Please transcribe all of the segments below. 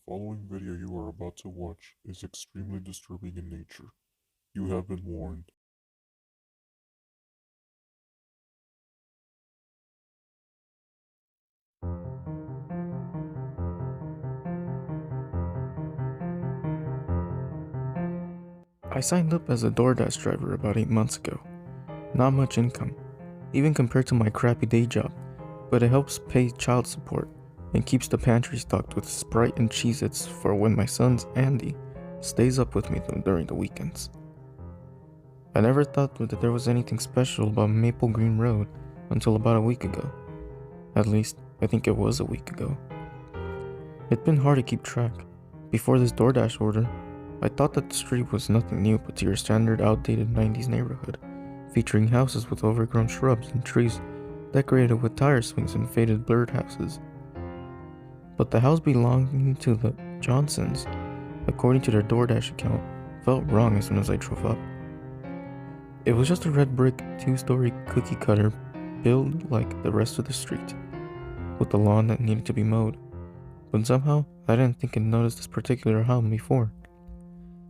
following video you are about to watch is extremely disturbing in nature. You have been warned. I signed up as a DoorDash driver about 8 months ago. Not much income, even compared to my crappy day job, but it helps pay child support and keeps the pantry stocked with Sprite and Cheez-Its for when my son's Andy stays up with me during the weekends. I never thought that there was anything special about Maple Green Road until about a week ago. At least, I think it was a week ago. It'd been hard to keep track. Before this DoorDash order, I thought that the street was nothing new but your standard outdated 90s neighborhood, featuring houses with overgrown shrubs and trees decorated with tire swings and faded birdhouses. But the house belonging to the Johnsons, according to their DoorDash account, felt wrong as soon as I drove up. It was just a red brick, 2-story cookie cutter built like the rest of the street, with a lawn that needed to be mowed. But somehow, I didn't think I'd noticed this particular home before.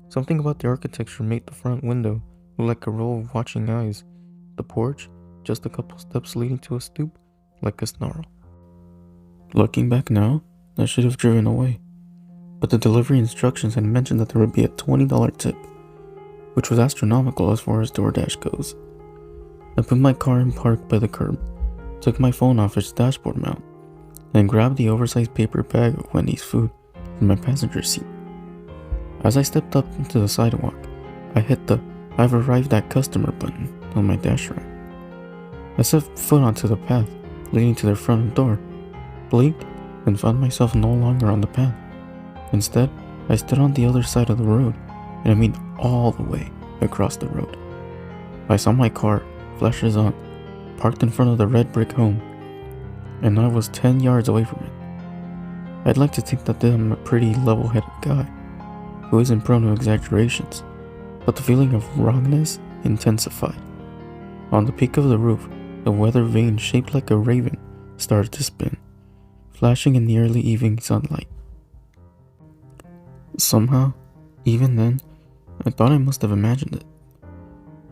Something about the architecture made the front window look like a row of watching eyes, the porch, just a couple steps leading to a stoop, like a snarl. Looking back now, I should have driven away, but the delivery instructions had mentioned that there would be a $20 tip, which was astronomical as far as DoorDash goes. I put my car in park by the curb, took my phone off its dashboard mount, and grabbed the oversized paper bag of Wendy's food from my passenger seat. As I stepped up into the sidewalk, I hit the "I've arrived at customer" button on my dash ramp. I set foot onto the path leading to their front door, blinked, and found myself no longer on the path. Instead, I stood on the other side of the road, and I mean all the way across the road. I saw my car, flashes on, parked in front of the red brick home, and I was 10 yards away from it. I'd like to think that I'm a pretty level-headed guy who isn't prone to exaggerations, but the feeling of wrongness intensified. On the peak of the roof, the weather vane shaped like a raven started to spin, flashing in the early evening sunlight. Somehow, even then, I thought I must have imagined it.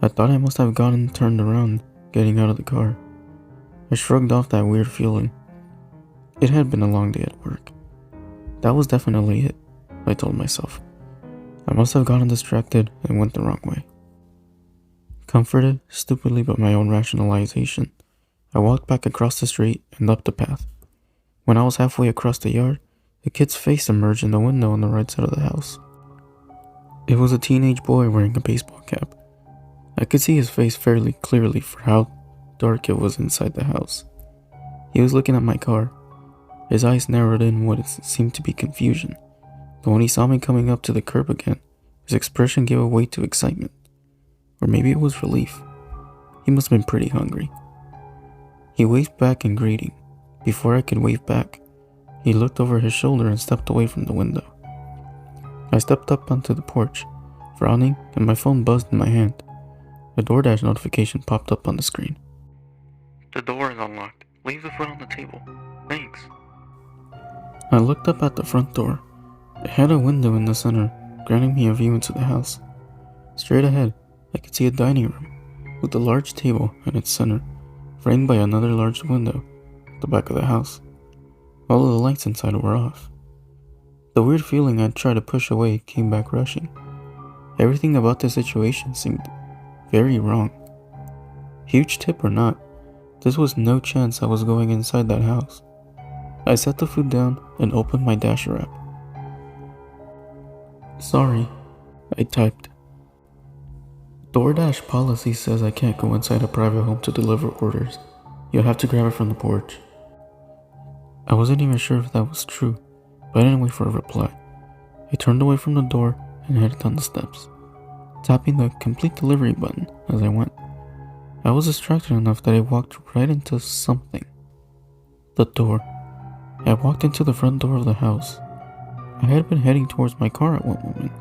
I thought I must have gotten turned around, getting out of the car. I shrugged off that weird feeling. It had been a long day at work. That was definitely it, I told myself. I must have gotten distracted and went the wrong way. Comforted, stupidly by my own rationalization, I walked back across the street and up the path. When I was halfway across the yard, a kid's face emerged in the window on the right side of the house. It was a teenage boy wearing a baseball cap. I could see his face fairly clearly for how dark it was inside the house. He was looking at my car. His eyes narrowed in what seemed to be confusion. But when he saw me coming up to the curb again, his expression gave way to excitement. Or maybe it was relief. He must have been pretty hungry. He waved back in greeting. Before I could wave back, he looked over his shoulder and stepped away from the window. I stepped up onto the porch, frowning, and my phone buzzed in my hand. A DoorDash notification popped up on the screen. "The door is unlocked. Leave the food on the table. Thanks." I looked up at the front door. It had a window in the center, granting me a view into the house. Straight ahead, I could see a dining room, with a large table in its center, framed by another large window at the back of the house. All of the lights inside were off. The weird feeling I'd tried to push away came back rushing. Everything about the situation seemed very wrong. Huge tip or not, this was no chance I was going inside that house. I set the food down and opened my Dasher app. "Sorry," I typed. "DoorDash policy says I can't go inside a private home to deliver orders. You'll have to grab it from the porch." I wasn't even sure if that was true, but I didn't wait for a reply. I turned away from the door and headed down the steps, tapping the complete delivery button as I went. I was distracted enough that I walked right into something. The door. I walked into the front door of the house. I had been heading towards my car at one moment,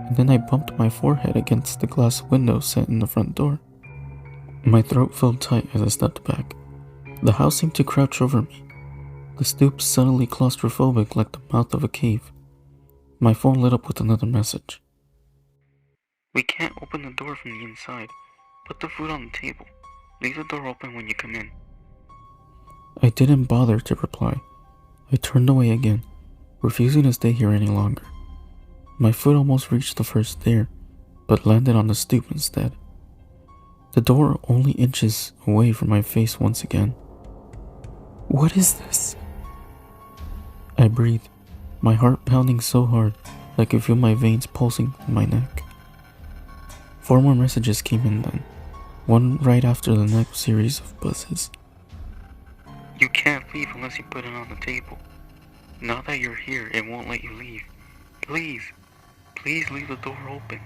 and then I bumped my forehead against the glass window set in the front door. My throat felt tight as I stepped back. The house seemed to crouch over me. The stoop suddenly claustrophobic like the mouth of a cave. My phone lit up with another message. We can't open the door from the inside. Put the food on the table. Leave the door open when you come in. I didn't bother to reply. I turned away again, refusing to stay here any longer. My foot almost reached the first stair, but landed on the stoop instead. The door only inches away from my face once again. What is this? I breathed, my heart pounding so hard I could feel my veins pulsing in my neck. 4 more messages came in then, one right after the next series of buzzes. You can't leave unless you put it on the table. Now that you're here, it won't let you leave. Please leave the door open.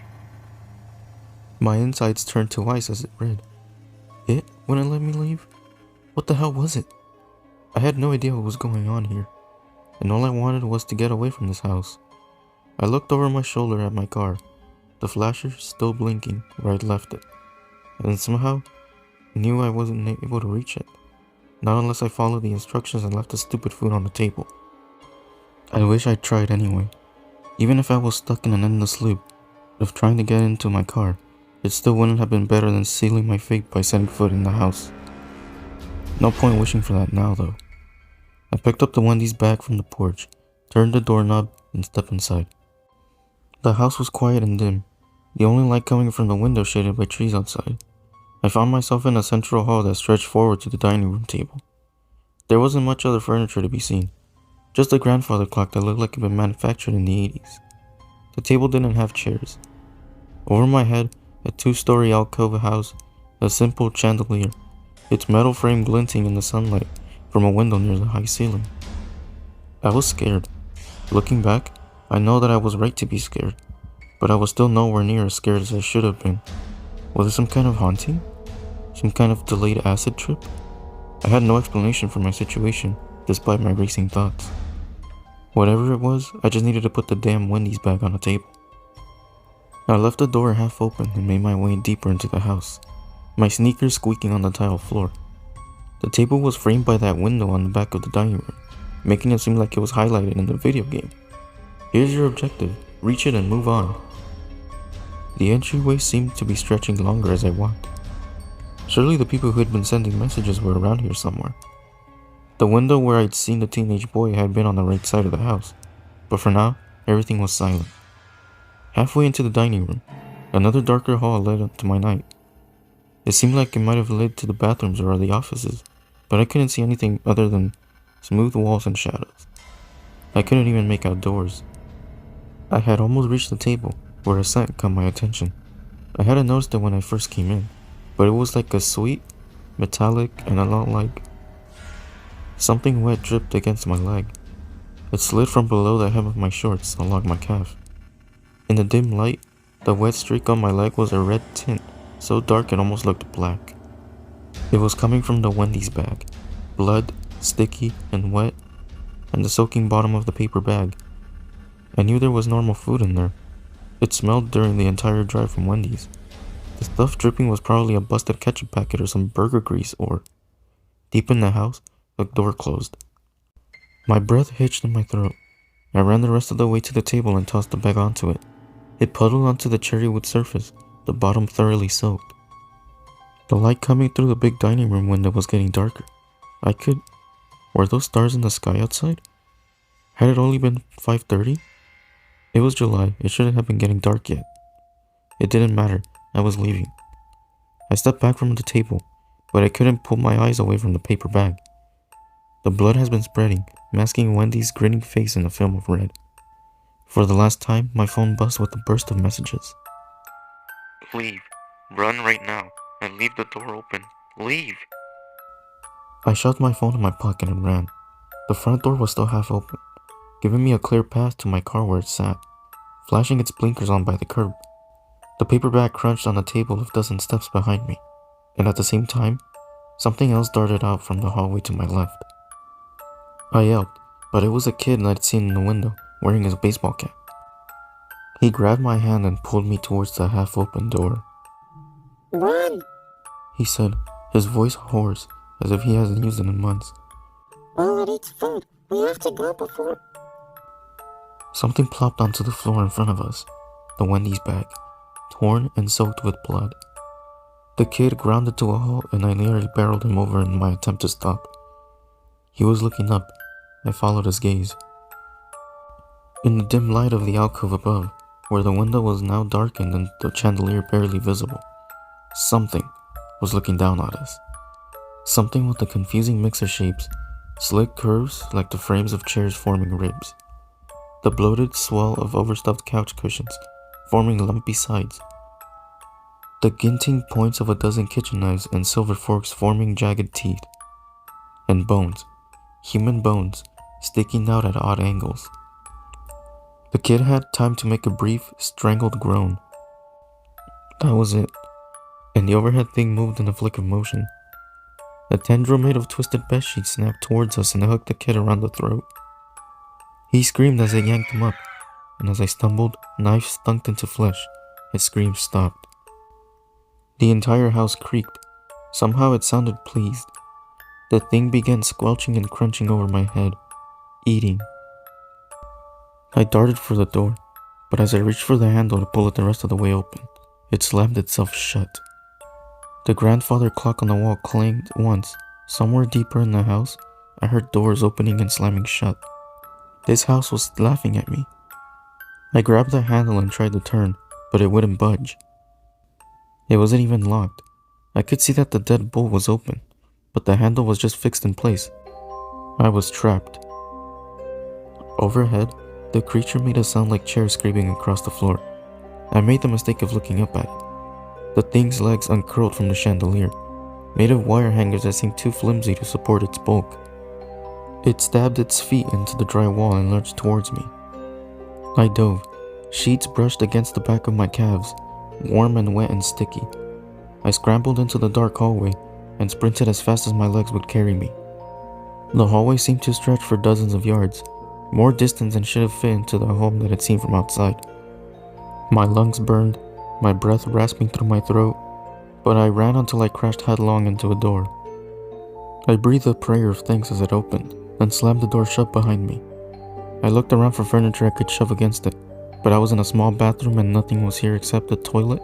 My insides turned to ice as it read. It wouldn't let me leave? What the hell was it? I had no idea what was going on here, and all I wanted was to get away from this house. I looked over my shoulder at my car, the flasher still blinking where I'd left it, and somehow knew I wasn't able to reach it, not unless I followed the instructions and left the stupid food on the table. I wish I'd tried anyway. Even if I was stuck in an endless loop of trying to get into my car, it still wouldn't have been better than sealing my fate by setting foot in the house. No point wishing for that now though. I picked up the Wendy's bag from the porch, turned the doorknob, and stepped inside. The house was quiet and dim, the only light coming from the window shaded by trees outside. I found myself in a central hall that stretched forward to the dining room table. There wasn't much other furniture to be seen, just a grandfather clock that looked like it had been manufactured in the 80s. The table didn't have chairs. Over my head, a 2-story alcove house, a simple chandelier, its metal frame glinting in the sunlight from a window near the high ceiling. I was scared. Looking back, I know that I was right to be scared, but I was still nowhere near as scared as I should have been. Was it some kind of haunting? Some kind of delayed acid trip? I had no explanation for my situation, despite my racing thoughts. Whatever it was, I just needed to put the damn Wendy's bag on the table. I left the door half open and made my way deeper into the house, my sneakers squeaking on the tile floor. The table was framed by that window on the back of the dining room, making it seem like it was highlighted in the video game. Here's your objective, reach it and move on. The entryway seemed to be stretching longer as I walked. Surely the people who had been sending messages were around here somewhere. The window where I'd seen the teenage boy had been on the right side of the house, but for now, everything was silent. Halfway into the dining room, another darker hall led up to my night. It seemed like it might have led to the bathrooms or the offices, but I couldn't see anything other than smooth walls and shadows. I couldn't even make out doors. I had almost reached the table where a scent caught my attention. I hadn't noticed it when I first came in, but it was like a sweet, metallic, and a lot like something wet dripped against my leg. It slid from below the hem of my shorts along my calf. In the dim light, the wet streak on my leg was a red tint, so dark it almost looked black. It was coming from the Wendy's bag, blood, sticky and wet, and the soaking bottom of the paper bag. I knew there was normal food in there. It smelled during the entire drive from Wendy's. The stuff dripping was probably a busted ketchup packet or some burger grease or... Deep in the house, the door closed. My breath hitched in my throat. I ran the rest of the way to the table and tossed the bag onto it. It puddled onto the cherry wood surface, the bottom thoroughly soaked. The light coming through the big dining room window was getting darker. Were those stars in the sky outside? Had it only been 5:30? It was July, it shouldn't have been getting dark yet. It didn't matter, I was leaving. I stepped back from the table, but I couldn't pull my eyes away from the paper bag. The blood has been spreading, masking Wendy's grinning face in a film of red. For the last time, my phone buzzed with a burst of messages. Leave. Run right now, and leave the door open. Leave! I shoved my phone in my pocket and ran. The front door was still half open, giving me a clear path to my car where it sat, flashing its blinkers on by the curb. The paper bag crunched on the table a dozen steps behind me, and at the same time, something else darted out from the hallway to my left. I yelled, but it was a kid I'd seen in the window, wearing his baseball cap. He grabbed my hand and pulled me towards the half-open door. Run! He said, his voice hoarse, as if he hasn't used it in months. Well, it eats food. We have to go before... Something plopped onto the floor in front of us, the Wendy's bag, torn and soaked with blood. The kid grounded to a halt and I nearly barreled him over in my attempt to stop. He was looking up. I followed his gaze. In the dim light of the alcove above, where the window was now darkened and the chandelier barely visible, something was looking down at us. Something with a confusing mix of shapes, slick curves like the frames of chairs forming ribs. The bloated swell of overstuffed couch cushions, forming lumpy sides. The glinting points of a dozen kitchen knives and silver forks forming jagged teeth. And bones, human bones, sticking out at odd angles. The kid had time to make a brief, strangled groan. That was it, and the overhead thing moved in a flick of motion. A tendril made of twisted bedsheets snapped towards us and hooked the kid around the throat. He screamed as I yanked him up, and as I stumbled, knife stunk into flesh. His screams stopped. The entire house creaked. Somehow it sounded pleased. The thing began squelching and crunching over my head, eating. I darted for the door, but as I reached for the handle to pull it the rest of the way open, it slammed itself shut. The grandfather clock on the wall clanged once. Somewhere deeper in the house, I heard doors opening and slamming shut. This house was laughing at me. I grabbed the handle and tried to turn, but it wouldn't budge. It wasn't even locked. I could see that the deadbolt was open, but the handle was just fixed in place. I was trapped. Overhead, the creature made a sound like chairs scraping across the floor. I made the mistake of looking up at it. The thing's legs uncurled from the chandelier, made of wire hangers that seemed too flimsy to support its bulk. It stabbed its feet into the dry wall and lurched towards me. I dove. Sheets brushed against the back of my calves, warm and wet and sticky. I scrambled into the dark hallway and sprinted as fast as my legs would carry me. The hallway seemed to stretch for dozens of yards, more distance than should have fit into the home that had seen from outside. My lungs burned, my breath rasping through my throat, but I ran until I crashed headlong into a door. I breathed a prayer of thanks as it opened, then slammed the door shut behind me. I looked around for furniture I could shove against it, but I was in a small bathroom and nothing was here except a toilet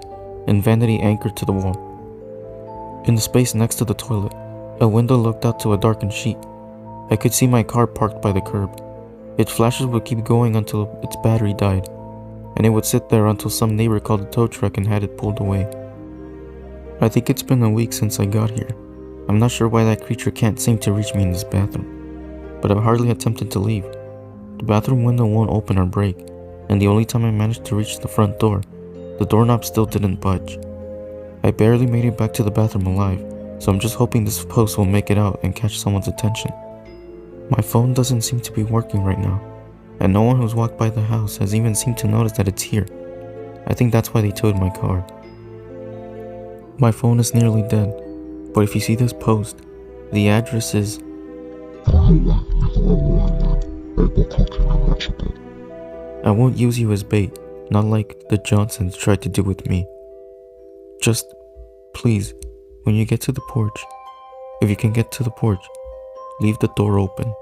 and vanity anchored to the wall. In the space next to the toilet, a window looked out to a darkened sheet. I could see my car parked by the curb. Its flashes would keep going until its battery died, and it would sit there until some neighbor called a tow truck and had it pulled away. I think it's been a week since I got here. I'm not sure why that creature can't seem to reach me in this bathroom, but I've hardly attempted to leave. The bathroom window won't open or break, and the only time I managed to reach the front door, the doorknob still didn't budge. I barely made it back to the bathroom alive, so I'm just hoping this post will make it out and catch someone's attention. My phone doesn't seem to be working right now, and no one who's walked by the house has even seemed to notice that it's here. I think that's why they towed my car. My phone is nearly dead, but if you see this post, the address is... I won't use you as bait, not like the Johnsons tried to do with me. Just, please, when you get to the porch, if you can get to the porch, leave the door open.